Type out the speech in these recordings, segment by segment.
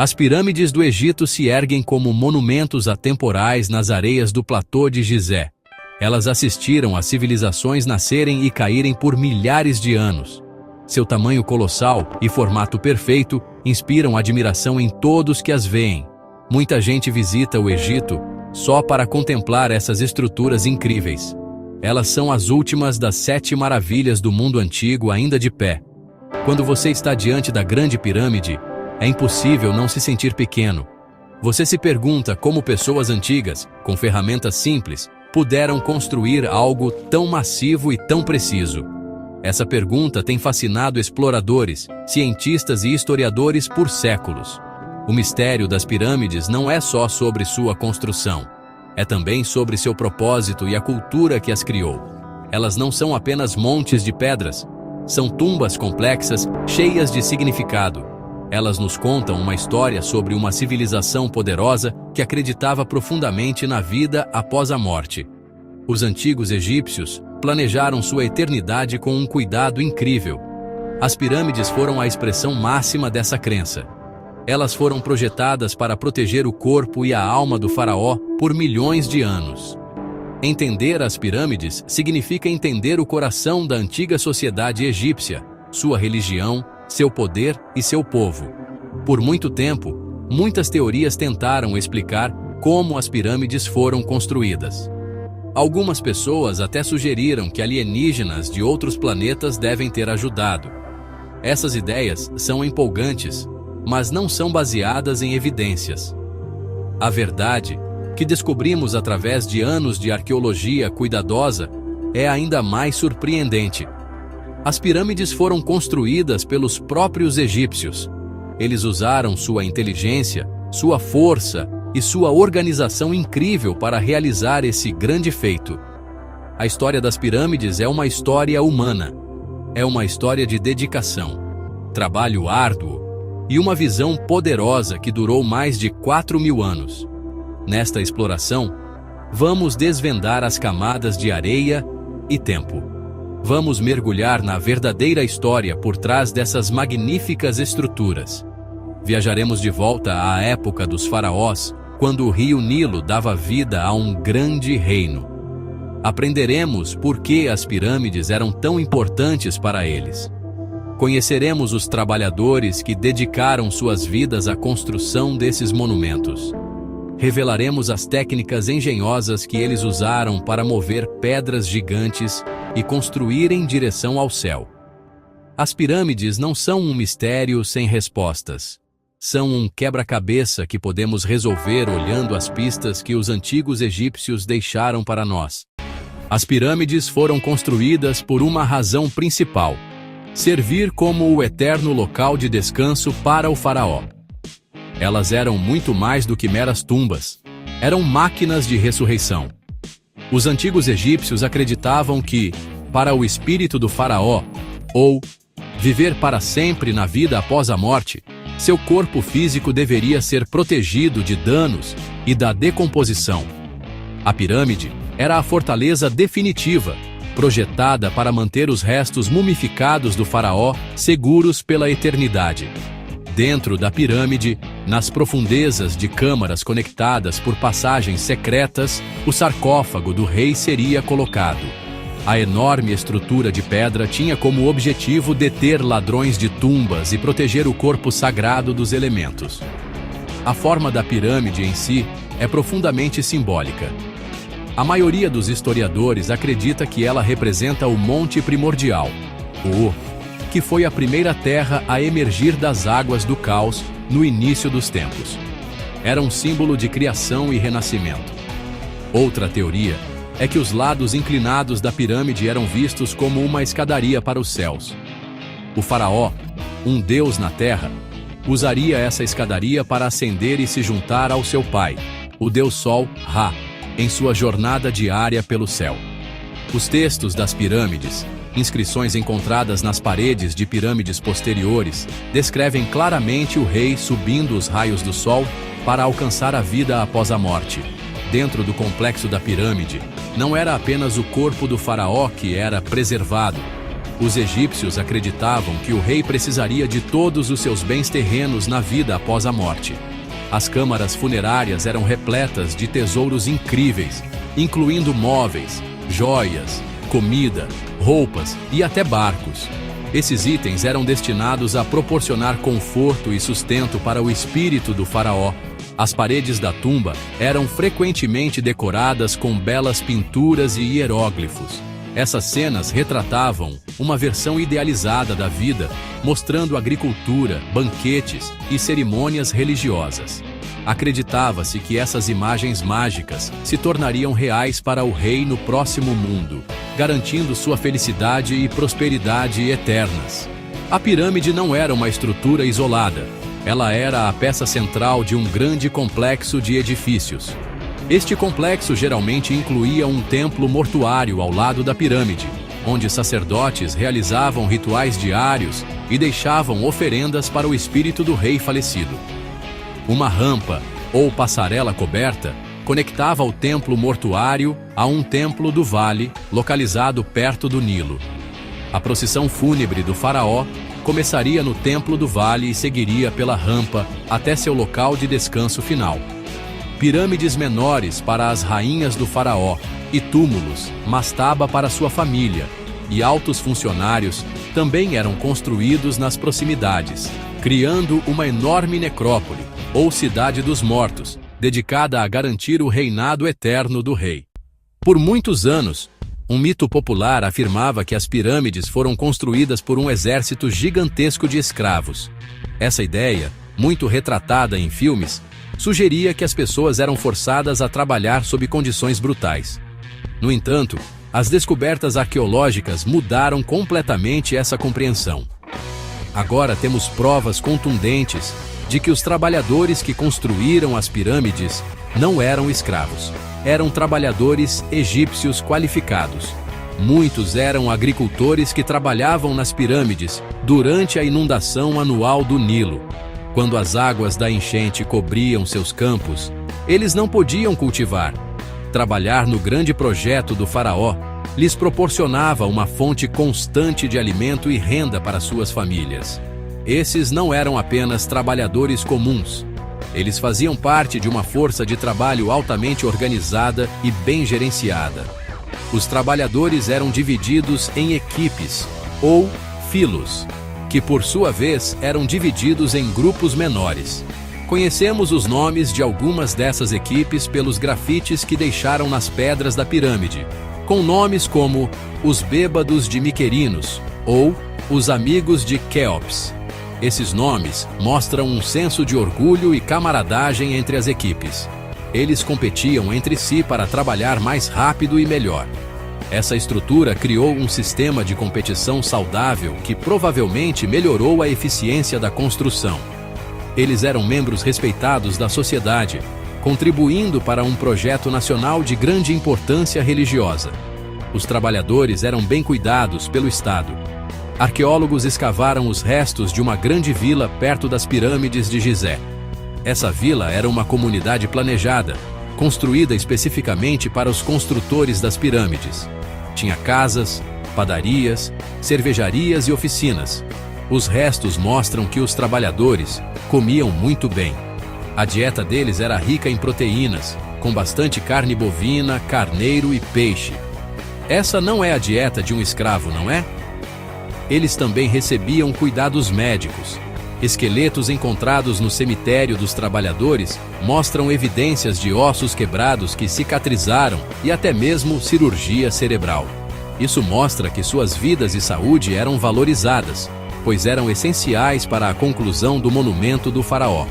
As pirâmides do Egito se erguem como monumentos atemporais nas areias do platô de Gizé. Elas assistiram a civilizações nascerem e caírem por milhares de anos. Seu tamanho colossal e formato perfeito inspiram admiração em todos que as veem. Muita gente visita o Egito só para contemplar essas estruturas incríveis. Elas são as últimas das 7 maravilhas do mundo antigo ainda de pé. Quando você está diante da Grande Pirâmide, é impossível não se sentir pequeno. Você se pergunta como pessoas antigas, com ferramentas simples, puderam construir algo tão massivo e tão preciso. Essa pergunta tem fascinado exploradores, cientistas e historiadores por séculos. O mistério das pirâmides não é só sobre sua construção. É também sobre seu propósito e a cultura que as criou. Elas não são apenas montes de pedras. São tumbas complexas, cheias de significado. Elas nos contam uma história sobre uma civilização poderosa que acreditava profundamente na vida após a morte. Os antigos egípcios planejaram sua eternidade com um cuidado incrível. As pirâmides foram a expressão máxima dessa crença. Elas foram projetadas para proteger o corpo e a alma do faraó por milhões de anos. Entender as pirâmides significa entender o coração da antiga sociedade egípcia, sua religião, seu poder e seu povo. Por muito tempo, muitas teorias tentaram explicar como as pirâmides foram construídas. Algumas pessoas até sugeriram que alienígenas de outros planetas devem ter ajudado. Essas ideias são empolgantes, mas não são baseadas em evidências. A verdade, que descobrimos através de anos de arqueologia cuidadosa, é ainda mais surpreendente. As pirâmides foram construídas pelos próprios egípcios. Eles usaram sua inteligência, sua força e sua organização incrível para realizar esse grande feito. A história das pirâmides é uma história humana. É uma história de dedicação, trabalho árduo e uma visão poderosa que durou mais de 4.000 anos. Nesta exploração, vamos desvendar as camadas de areia e tempo. Vamos mergulhar na verdadeira história por trás dessas magníficas estruturas. Viajaremos de volta à época dos faraós, quando o rio Nilo dava vida a um grande reino. Aprenderemos por que as pirâmides eram tão importantes para eles. Conheceremos os trabalhadores que dedicaram suas vidas à construção desses monumentos. Revelaremos as técnicas engenhosas que eles usaram para mover pedras gigantes e construir em direção ao céu. As pirâmides não são um mistério sem respostas. São um quebra-cabeça que podemos resolver olhando as pistas que os antigos egípcios deixaram para nós. As pirâmides foram construídas por uma razão principal: servir como o eterno local de descanso para o faraó. Elas eram muito mais do que meras tumbas. Eram máquinas de ressurreição. Os antigos egípcios acreditavam que, para o espírito do faraó, ou viver para sempre na vida após a morte, seu corpo físico deveria ser protegido de danos e da decomposição. A pirâmide era a fortaleza definitiva, projetada para manter os restos mumificados do faraó seguros pela eternidade. Dentro da pirâmide, nas profundezas de câmaras conectadas por passagens secretas, o sarcófago do rei seria colocado. A enorme estrutura de pedra tinha como objetivo deter ladrões de tumbas e proteger o corpo sagrado dos elementos. A forma da pirâmide em si é profundamente simbólica. A maioria dos historiadores acredita que ela representa o Monte Primordial, que foi a primeira terra a emergir das águas do caos no início dos tempos. Era um símbolo de criação e renascimento. Outra teoria é que os lados inclinados da pirâmide eram vistos como uma escadaria para os céus. O faraó, um deus na terra, usaria essa escadaria para ascender e se juntar ao seu pai, o deus Sol, Ra, em sua jornada diária pelo céu. Os textos das pirâmides, inscrições encontradas nas paredes de pirâmides posteriores, descrevem claramente o rei subindo os raios do sol para alcançar a vida após a morte. Dentro do complexo da pirâmide, não era apenas o corpo do faraó que era preservado. Os egípcios acreditavam que o rei precisaria de todos os seus bens terrenos na vida após a morte. As câmaras funerárias eram repletas de tesouros incríveis, incluindo móveis, joias, comida, roupas e até barcos. Esses itens eram destinados a proporcionar conforto e sustento para o espírito do faraó. As paredes da tumba eram frequentemente decoradas com belas pinturas e hieróglifos. Essas cenas retratavam uma versão idealizada da vida, mostrando agricultura, banquetes e cerimônias religiosas. Acreditava-se que essas imagens mágicas se tornariam reais para o rei no próximo mundo, garantindo sua felicidade e prosperidade eternas. A pirâmide não era uma estrutura isolada. Ela era a peça central de um grande complexo de edifícios. Este complexo geralmente incluía um templo mortuário ao lado da pirâmide, onde sacerdotes realizavam rituais diários e deixavam oferendas para o espírito do rei falecido. Uma rampa, ou passarela coberta, conectava o templo mortuário a um templo do vale, localizado perto do Nilo. A procissão fúnebre do faraó começaria no templo do vale e seguiria pela rampa até seu local de descanso final. Pirâmides menores para as rainhas do faraó e túmulos, mastaba para sua família, e altos funcionários também eram construídos nas proximidades, criando uma enorme necrópole, ou cidade dos mortos, dedicada a garantir o reinado eterno do rei. Por muitos anos, um mito popular afirmava que as pirâmides foram construídas por um exército gigantesco de escravos. Essa ideia, muito retratada em filmes, sugeria que as pessoas eram forçadas a trabalhar sob condições brutais. No entanto, as descobertas arqueológicas mudaram completamente essa compreensão. Agora temos provas contundentes de que os trabalhadores que construíram as pirâmides não eram escravos. Eram trabalhadores egípcios qualificados. Muitos eram agricultores que trabalhavam nas pirâmides durante a inundação anual do Nilo. Quando as águas da enchente cobriam seus campos, eles não podiam cultivar. Trabalhar no grande projeto do faraó lhes proporcionava uma fonte constante de alimento e renda para suas famílias. Esses não eram apenas trabalhadores comuns. Eles faziam parte de uma força de trabalho altamente organizada e bem gerenciada. Os trabalhadores eram divididos em equipes, ou filos, que por sua vez eram divididos em grupos menores. Conhecemos os nomes de algumas dessas equipes pelos grafites que deixaram nas pedras da pirâmide, com nomes como os Bêbados de Miquerinos ou os Amigos de Quéops. Esses nomes mostram um senso de orgulho e camaradagem entre as equipes. Eles competiam entre si para trabalhar mais rápido e melhor. Essa estrutura criou um sistema de competição saudável que provavelmente melhorou a eficiência da construção. Eles eram membros respeitados da sociedade, contribuindo para um projeto nacional de grande importância religiosa. Os trabalhadores eram bem cuidados pelo Estado. Arqueólogos escavaram os restos de uma grande vila perto das pirâmides de Gizé. Essa vila era uma comunidade planejada, construída especificamente para os construtores das pirâmides. Tinha casas, padarias, cervejarias e oficinas. Os restos mostram que os trabalhadores comiam muito bem. A dieta deles era rica em proteínas, com bastante carne bovina, carneiro e peixe. Essa não é a dieta de um escravo, não é? Eles também recebiam cuidados médicos. Esqueletos encontrados no cemitério dos trabalhadores mostram evidências de ossos quebrados que cicatrizaram e até mesmo cirurgia cerebral. Isso mostra que suas vidas e saúde eram valorizadas, pois eram essenciais para a conclusão do monumento do faraó.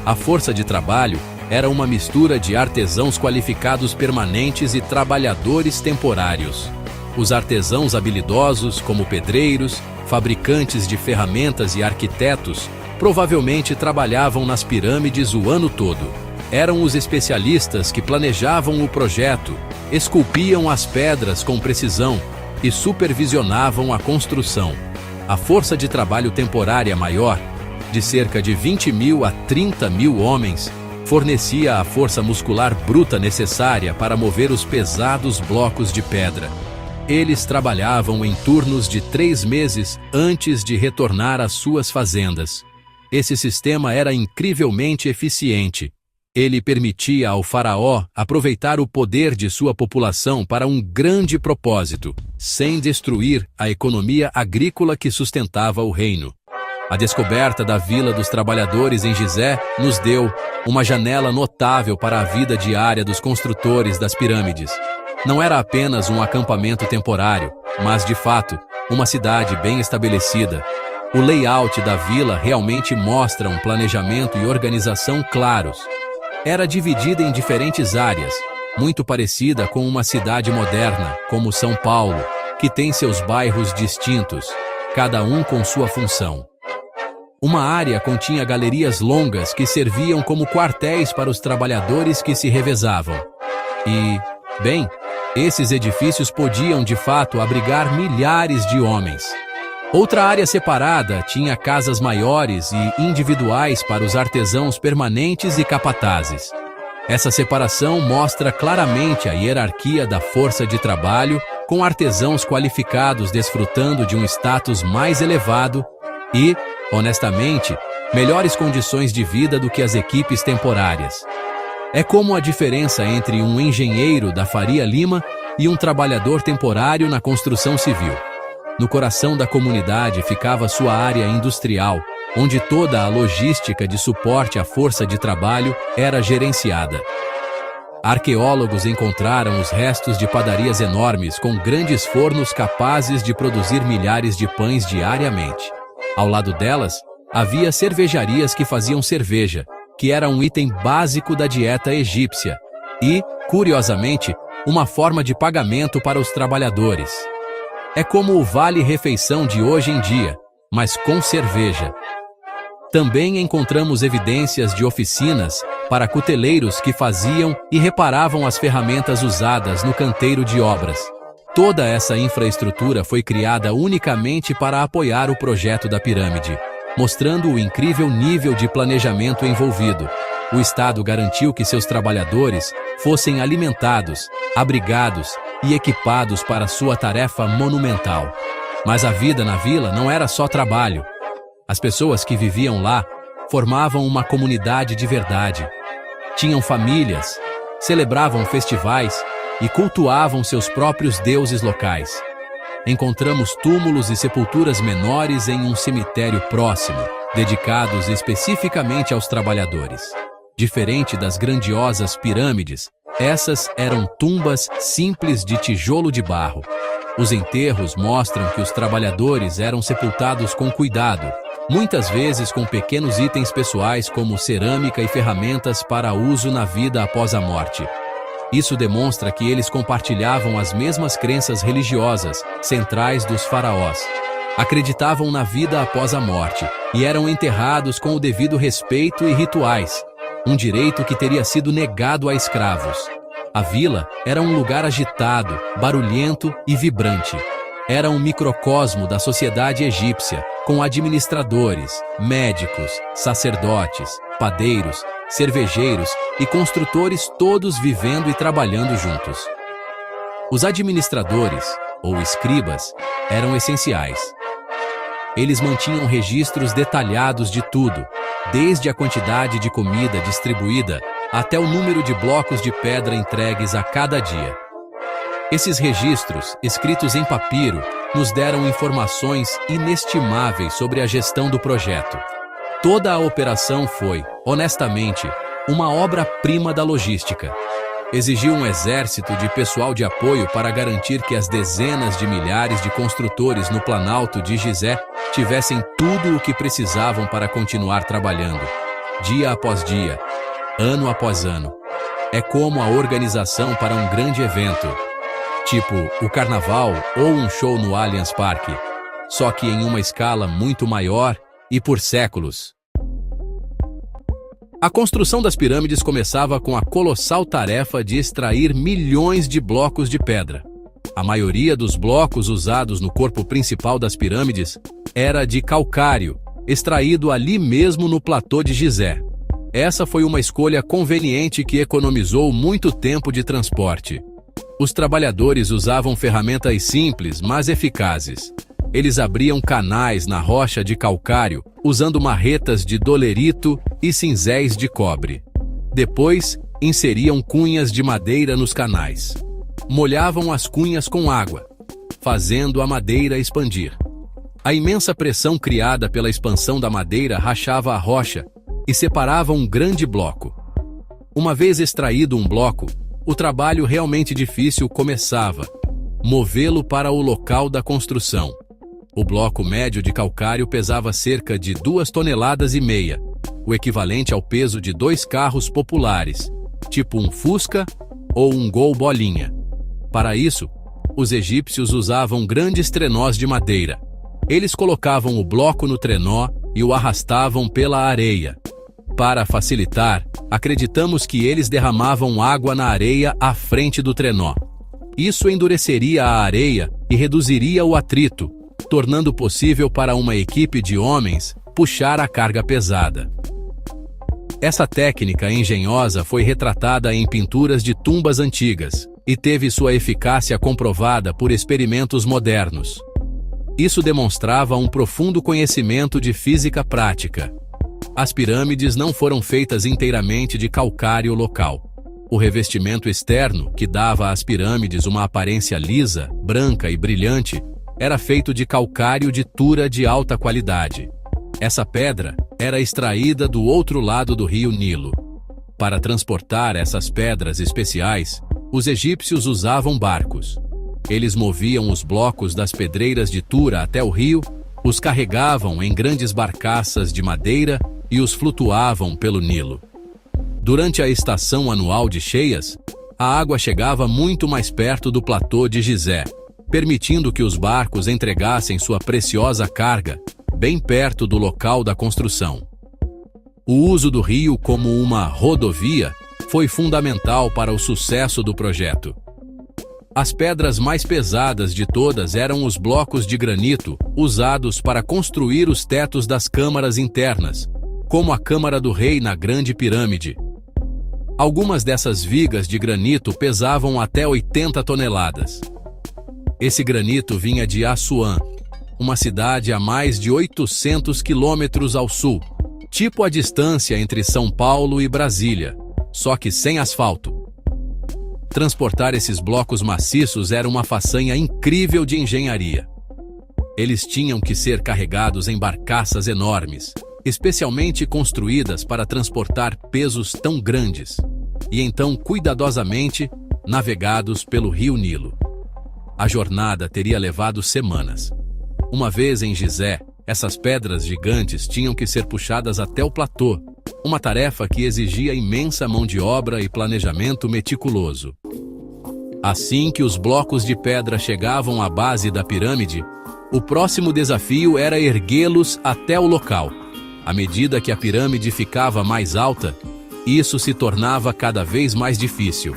A força de trabalho era uma mistura de artesãos qualificados permanentes e trabalhadores temporários. Os artesãos habilidosos, como pedreiros, fabricantes de ferramentas e arquitetos, provavelmente trabalhavam nas pirâmides o ano todo. Eram os especialistas que planejavam o projeto, esculpiam as pedras com precisão e supervisionavam a construção. A força de trabalho temporária maior, de cerca de 20.000 a 30.000 homens, fornecia a força muscular bruta necessária para mover os pesados blocos de pedra. Eles trabalhavam em turnos de 3 meses antes de retornar às suas fazendas. Esse sistema era incrivelmente eficiente. Ele permitia ao faraó aproveitar o poder de sua população para um grande propósito, sem destruir a economia agrícola que sustentava o reino. A descoberta da Vila dos Trabalhadores em Gizé nos deu uma janela notável para a vida diária dos construtores das pirâmides. Não era apenas um acampamento temporário, mas, de fato, uma cidade bem estabelecida. O layout da vila realmente mostra um planejamento e organização claros. Era dividida em diferentes áreas, muito parecida com uma cidade moderna, como São Paulo, que tem seus bairros distintos, cada um com sua função. Uma área continha galerias longas que serviam como quartéis para os trabalhadores que se revezavam. E, bem, esses edifícios podiam de fato abrigar milhares de homens. Outra área separada tinha casas maiores e individuais para os artesãos permanentes e capatazes. Essa separação mostra claramente a hierarquia da força de trabalho, com artesãos qualificados desfrutando de um status mais elevado e, honestamente, melhores condições de vida do que as equipes temporárias. É como a diferença entre um engenheiro da Faria Lima e um trabalhador temporário na construção civil. No coração da comunidade ficava sua área industrial, onde toda a logística de suporte à força de trabalho era gerenciada. Arqueólogos encontraram os restos de padarias enormes com grandes fornos capazes de produzir milhares de pães diariamente. Ao lado delas, havia cervejarias que faziam cerveja, que era um item básico da dieta egípcia, e, curiosamente, uma forma de pagamento para os trabalhadores. É como o vale-refeição de hoje em dia, mas com cerveja. Também encontramos evidências de oficinas para cuteleiros que faziam e reparavam as ferramentas usadas no canteiro de obras. Toda essa infraestrutura foi criada unicamente para apoiar o projeto da pirâmide, mostrando o incrível nível de planejamento envolvido. O Estado garantiu que seus trabalhadores fossem alimentados, abrigados e equipados para sua tarefa monumental. Mas a vida na vila não era só trabalho. As pessoas que viviam lá formavam uma comunidade de verdade. Tinham famílias, celebravam festivais e cultuavam seus próprios deuses locais. Encontramos túmulos e sepulturas menores em um cemitério próximo, dedicados especificamente aos trabalhadores. Diferente das grandiosas pirâmides, essas eram tumbas simples de tijolo de barro. Os enterros mostram que os trabalhadores eram sepultados com cuidado, muitas vezes com pequenos itens pessoais como cerâmica e ferramentas para uso na vida após a morte. Isso demonstra que eles compartilhavam as mesmas crenças religiosas centrais dos faraós. Acreditavam na vida após a morte e eram enterrados com o devido respeito e rituais, um direito que teria sido negado a escravos. A vila era um lugar agitado, barulhento e vibrante. Era um microcosmo da sociedade egípcia, com administradores, médicos, sacerdotes, padeiros, cervejeiros e construtores todos vivendo e trabalhando juntos. Os administradores, ou escribas, eram essenciais. Eles mantinham registros detalhados de tudo, desde a quantidade de comida distribuída até o número de blocos de pedra entregues a cada dia. Esses registros, escritos em papiro, nos deram informações inestimáveis sobre a gestão do projeto. Toda a operação foi, honestamente, uma obra-prima da logística. Exigiu um exército de pessoal de apoio para garantir que as dezenas de milhares de construtores no Planalto de Gizé tivessem tudo o que precisavam para continuar trabalhando, dia após dia, ano após ano. É como a organização para um grande evento, tipo o Carnaval ou um show no Allianz Parque, só que em uma escala muito maior e por séculos. A construção das pirâmides começava com a colossal tarefa de extrair milhões de blocos de pedra. A maioria dos blocos usados no corpo principal das pirâmides era de calcário, extraído ali mesmo no platô de Gizé. Essa foi uma escolha conveniente que economizou muito tempo de transporte. Os trabalhadores usavam ferramentas simples, mas eficazes. Eles abriam canais na rocha de calcário, usando marretas de dolerito e cinzéis de cobre. Depois, inseriam cunhas de madeira nos canais. Molhavam as cunhas com água, fazendo a madeira expandir. A imensa pressão criada pela expansão da madeira rachava a rocha e separava um grande bloco. Uma vez extraído um bloco, o trabalho realmente difícil começava: movê-lo para o local da construção. O bloco médio de calcário pesava cerca de 2,5 toneladas, o equivalente ao peso de 2 carros populares, tipo um Fusca ou um Gol bolinha. Para isso, os egípcios usavam grandes trenós de madeira. Eles colocavam o bloco no trenó e o arrastavam pela areia. Para facilitar, acreditamos que eles derramavam água na areia à frente do trenó. Isso endureceria a areia e reduziria o atrito, tornando possível para uma equipe de homens puxar a carga pesada. Essa técnica engenhosa foi retratada em pinturas de tumbas antigas e teve sua eficácia comprovada por experimentos modernos. Isso demonstrava um profundo conhecimento de física prática. As pirâmides não foram feitas inteiramente de calcário local. O revestimento externo, que dava às pirâmides uma aparência lisa, branca e brilhante, era feito de calcário de Tura de alta qualidade. Essa pedra era extraída do outro lado do rio Nilo. Para transportar essas pedras especiais, os egípcios usavam barcos. Eles moviam os blocos das pedreiras de Tura até o rio, os carregavam em grandes barcaças de madeira e os flutuavam pelo Nilo. Durante a estação anual de cheias, a água chegava muito mais perto do platô de Gizé, permitindo que os barcos entregassem sua preciosa carga bem perto do local da construção. O uso do rio como uma rodovia foi fundamental para o sucesso do projeto. As pedras mais pesadas de todas eram os blocos de granito usados para construir os tetos das câmaras internas, como a Câmara do Rei na Grande Pirâmide. Algumas dessas vigas de granito pesavam até 80 toneladas. Esse granito vinha de Assuã, uma cidade a mais de 800 quilômetros ao sul, tipo a distância entre São Paulo e Brasília, só que sem asfalto. Transportar esses blocos maciços era uma façanha incrível de engenharia. Eles tinham que ser carregados em barcaças enormes, especialmente construídas para transportar pesos tão grandes, e então cuidadosamente navegados pelo rio Nilo. A jornada teria levado semanas. Uma vez em Gizé, essas pedras gigantes tinham que ser puxadas até o platô, uma tarefa que exigia imensa mão de obra e planejamento meticuloso. Assim que os blocos de pedra chegavam à base da pirâmide, o próximo desafio era erguê-los até o local. À medida que a pirâmide ficava mais alta, isso se tornava cada vez mais difícil.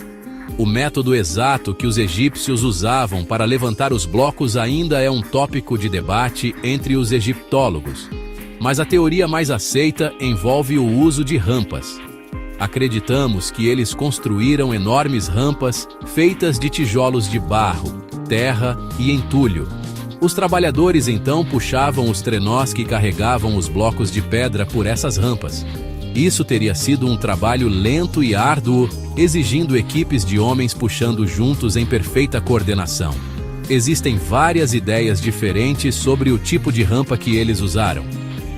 O método exato que os egípcios usavam para levantar os blocos ainda é um tópico de debate entre os egiptólogos, mas a teoria mais aceita envolve o uso de rampas. Acreditamos que eles construíram enormes rampas feitas de tijolos de barro, terra e entulho. Os trabalhadores então puxavam os trenós que carregavam os blocos de pedra por essas rampas. Isso teria sido um trabalho lento e árduo, exigindo equipes de homens puxando juntos em perfeita coordenação. Existem várias ideias diferentes sobre o tipo de rampa que eles usaram.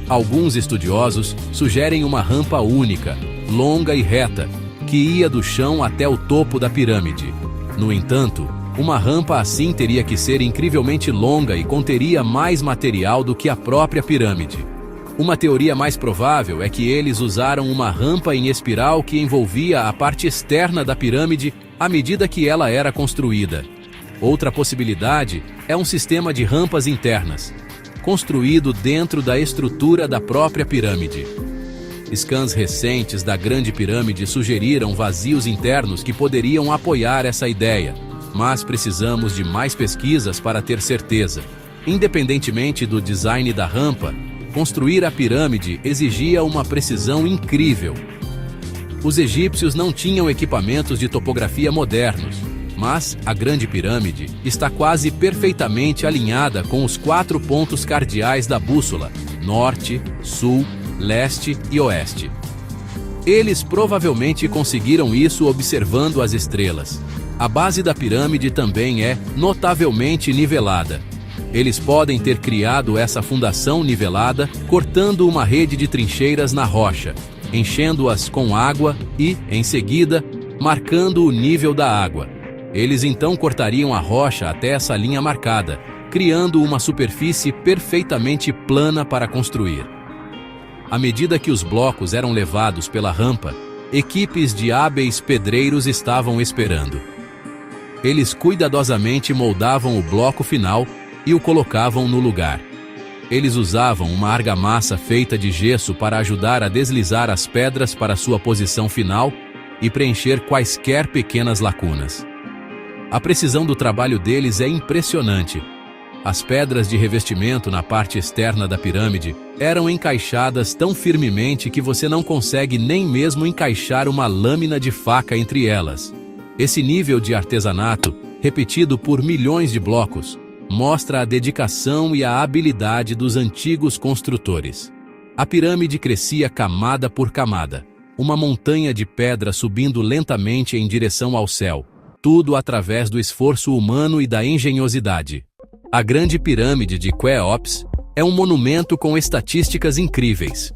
Alguns estudiosos sugerem uma rampa única, longa e reta, que ia do chão até o topo da pirâmide. No entanto, uma rampa assim teria que ser incrivelmente longa e conteria mais material do que a própria pirâmide. Uma teoria mais provável é que eles usaram uma rampa em espiral que envolvia a parte externa da pirâmide à medida que ela era construída. Outra possibilidade é um sistema de rampas internas, construído dentro da estrutura da própria pirâmide. Scans recentes da Grande Pirâmide sugeriram vazios internos que poderiam apoiar essa ideia, mas precisamos de mais pesquisas para ter certeza. Independentemente do design da rampa, construir a pirâmide exigia uma precisão incrível. Os egípcios não tinham equipamentos de topografia modernos, Mas a Grande Pirâmide está quase perfeitamente alinhada com os 4 pontos cardeais da bússola: norte, sul, leste e oeste. Eles provavelmente conseguiram isso observando as estrelas. A base da pirâmide também é notavelmente nivelada. Eles podem ter criado essa fundação nivelada cortando uma rede de trincheiras na rocha, enchendo-as com água e, em seguida, marcando o nível da água. Eles então cortariam a rocha até essa linha marcada, criando uma superfície perfeitamente plana para construir. À medida que os blocos eram levados pela rampa, equipes de hábeis pedreiros estavam esperando. Eles cuidadosamente moldavam o bloco final e o colocavam no lugar. Eles usavam uma argamassa feita de gesso para ajudar a deslizar as pedras para sua posição final e preencher quaisquer pequenas lacunas. A precisão do trabalho deles é impressionante. As pedras de revestimento na parte externa da pirâmide eram encaixadas tão firmemente que você não consegue nem mesmo encaixar uma lâmina de faca entre elas. Esse nível de artesanato, repetido por milhões de blocos, mostra a dedicação e a habilidade dos antigos construtores. A pirâmide crescia camada por camada, uma montanha de pedra subindo lentamente em direção ao céu, tudo através do esforço humano e da engenhosidade. A Grande Pirâmide de Quéops é um monumento com estatísticas incríveis.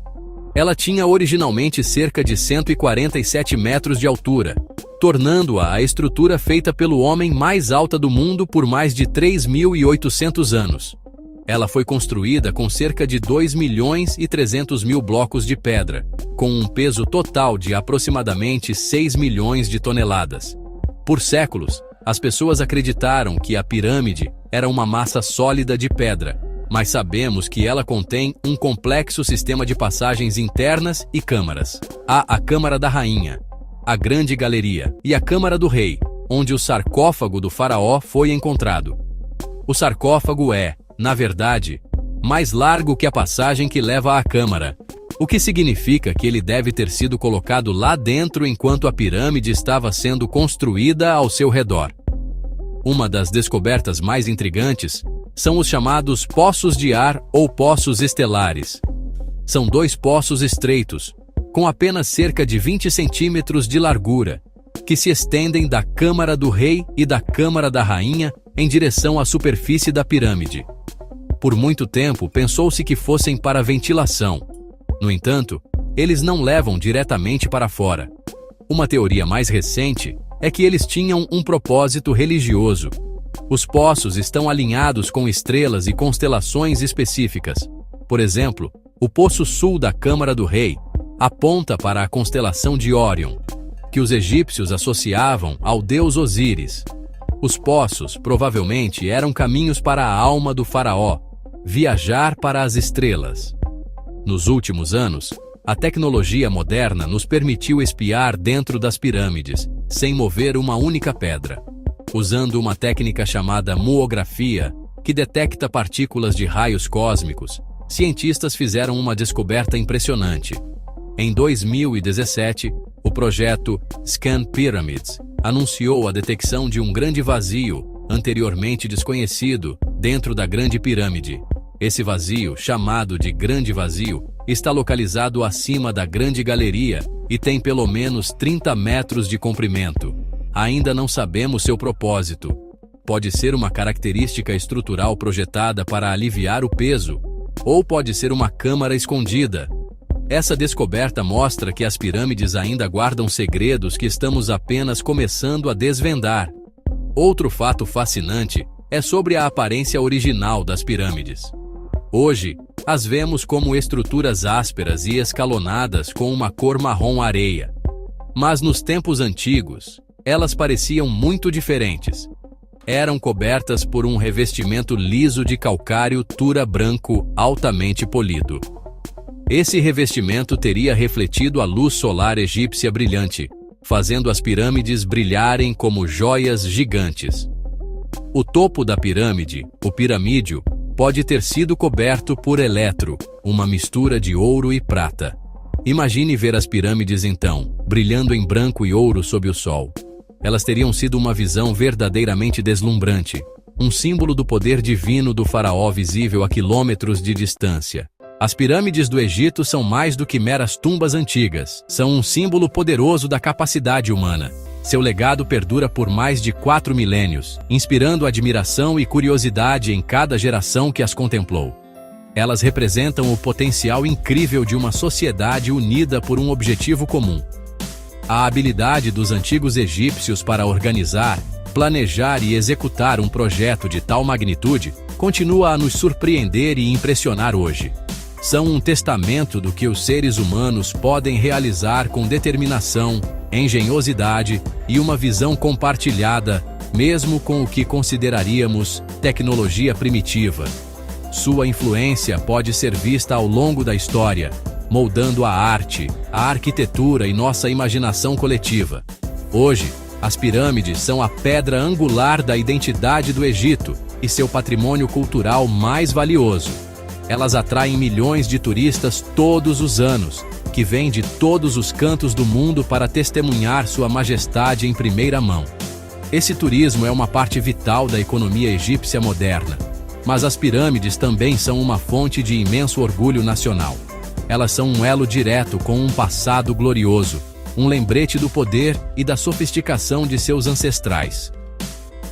Ela tinha originalmente cerca de 147 metros de altura, tornando-a a estrutura feita pelo homem mais alta do mundo por mais de 3.800 anos. Ela foi construída com cerca de 2.300.000 blocos de pedra, com um peso total de aproximadamente 6 milhões de toneladas. Por séculos, as pessoas acreditaram que a pirâmide era uma massa sólida de pedra, mas sabemos que ela contém um complexo sistema de passagens internas e câmaras. Há a Câmara da Rainha, a Grande Galeria e a Câmara do Rei, onde o sarcófago do faraó foi encontrado. O sarcófago é, na verdade, mais largo que a passagem que leva à câmara, o que significa que ele deve ter sido colocado lá dentro enquanto a pirâmide estava sendo construída ao seu redor. Uma das descobertas mais intrigantes são os chamados poços de ar ou poços estelares. São 2 poços estreitos, com apenas cerca de 20 centímetros de largura, que se estendem da Câmara do Rei e da Câmara da Rainha em direção à superfície da pirâmide. Por muito tempo, pensou-se que fossem para ventilação. No entanto, eles não levam diretamente para fora. Uma teoria mais recente é que eles tinham um propósito religioso. Os poços estão alinhados com estrelas e constelações específicas. Por exemplo, o poço sul da Câmara do Rei aponta para a constelação de Órion, que os egípcios associavam ao deus Osíris. Os poços provavelmente eram caminhos para a alma do faraó, viajar para as estrelas. Nos últimos anos, a tecnologia moderna nos permitiu espiar dentro das pirâmides, sem mover uma única pedra. Usando uma técnica chamada muografia, que detecta partículas de raios cósmicos, cientistas fizeram uma descoberta impressionante. Em 2017, o projeto Scan Pyramids anunciou a detecção de um grande vazio, anteriormente desconhecido, dentro da Grande Pirâmide. Esse vazio, chamado de Grande Vazio, está localizado acima da Grande Galeria e tem pelo menos 30 metros de comprimento. Ainda não sabemos seu propósito. Pode ser uma característica estrutural projetada para aliviar o peso, ou pode ser uma câmara escondida. Essa descoberta mostra que as pirâmides ainda guardam segredos que estamos apenas começando a desvendar. Outro fato fascinante é sobre a aparência original das pirâmides. Hoje, as vemos como estruturas ásperas e escalonadas com uma cor marrom-areia. Mas nos tempos antigos, elas pareciam muito diferentes. Eram cobertas por um revestimento liso de calcário tura branco altamente polido. Esse revestimento teria refletido a luz solar egípcia brilhante, fazendo as pirâmides brilharem como joias gigantes. O topo da pirâmide, o piramídeo, pode ter sido coberto por eletro, uma mistura de ouro e prata. Imagine ver as pirâmides então, brilhando em branco e ouro sob o sol. Elas teriam sido uma visão verdadeiramente deslumbrante, um símbolo do poder divino do faraó visível a quilômetros de distância. As pirâmides do Egito são mais do que meras tumbas antigas, são um símbolo poderoso da capacidade humana. Seu legado perdura por mais de 4 milênios, inspirando admiração e curiosidade em cada geração que as contemplou. Elas representam o potencial incrível de uma sociedade unida por um objetivo comum. A habilidade dos antigos egípcios para organizar, planejar e executar um projeto de tal magnitude continua a nos surpreender e impressionar hoje. São um testamento do que os seres humanos podem realizar com determinação, engenhosidade e uma visão compartilhada, mesmo com o que consideraríamos tecnologia primitiva. Sua influência pode ser vista ao longo da história, moldando a arte, a arquitetura e nossa imaginação coletiva. Hoje, as pirâmides são a pedra angular da identidade do Egito e seu patrimônio cultural mais valioso. Elas atraem milhões de turistas todos os anos, que vêm de todos os cantos do mundo para testemunhar sua majestade em primeira mão. Esse turismo é uma parte vital da economia egípcia moderna, mas as pirâmides também são uma fonte de imenso orgulho nacional. Elas são um elo direto com um passado glorioso, um lembrete do poder e da sofisticação de seus ancestrais.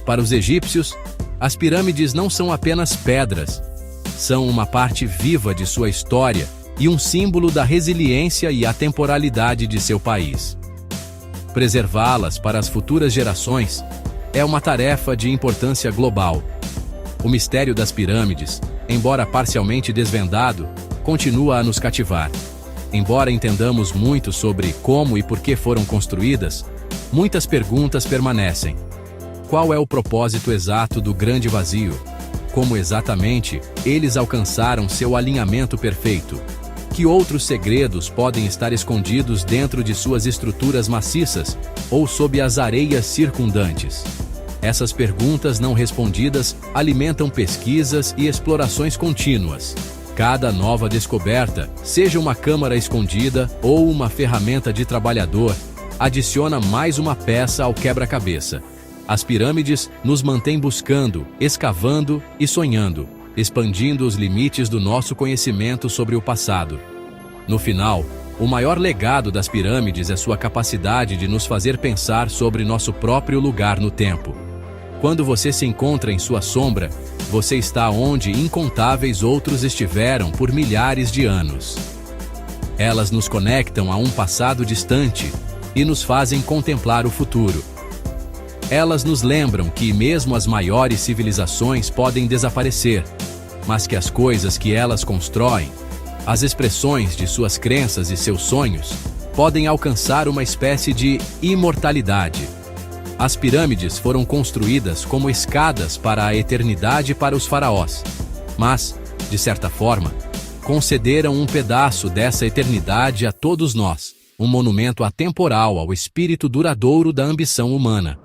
Para os egípcios, as pirâmides não são apenas pedras, são uma parte viva de sua história e um símbolo da resiliência e atemporalidade de seu país. Preservá-las para as futuras gerações é uma tarefa de importância global. O mistério das pirâmides, embora parcialmente desvendado, continua a nos cativar. Embora entendamos muito sobre como e por que foram construídas, muitas perguntas permanecem. Qual é o propósito exato do grande vazio? Como exatamente eles alcançaram seu alinhamento perfeito? Que outros segredos podem estar escondidos dentro de suas estruturas maciças ou sob as areias circundantes? Essas perguntas não respondidas alimentam pesquisas e explorações contínuas. Cada nova descoberta, seja uma câmara escondida ou uma ferramenta de trabalhador, adiciona mais uma peça ao quebra-cabeça. As pirâmides nos mantêm buscando, escavando e sonhando, expandindo os limites do nosso conhecimento sobre o passado. No final, o maior legado das pirâmides é sua capacidade de nos fazer pensar sobre nosso próprio lugar no tempo. Quando você se encontra em sua sombra, você está onde incontáveis outros estiveram por milhares de anos. Elas nos conectam a um passado distante e nos fazem contemplar o futuro. Elas nos lembram que mesmo as maiores civilizações podem desaparecer, mas que as coisas que elas constroem, as expressões de suas crenças e seus sonhos, podem alcançar uma espécie de imortalidade. As pirâmides foram construídas como escadas para a eternidade para os faraós, mas, de certa forma, concederam um pedaço dessa eternidade a todos nós, um monumento atemporal ao espírito duradouro da ambição humana.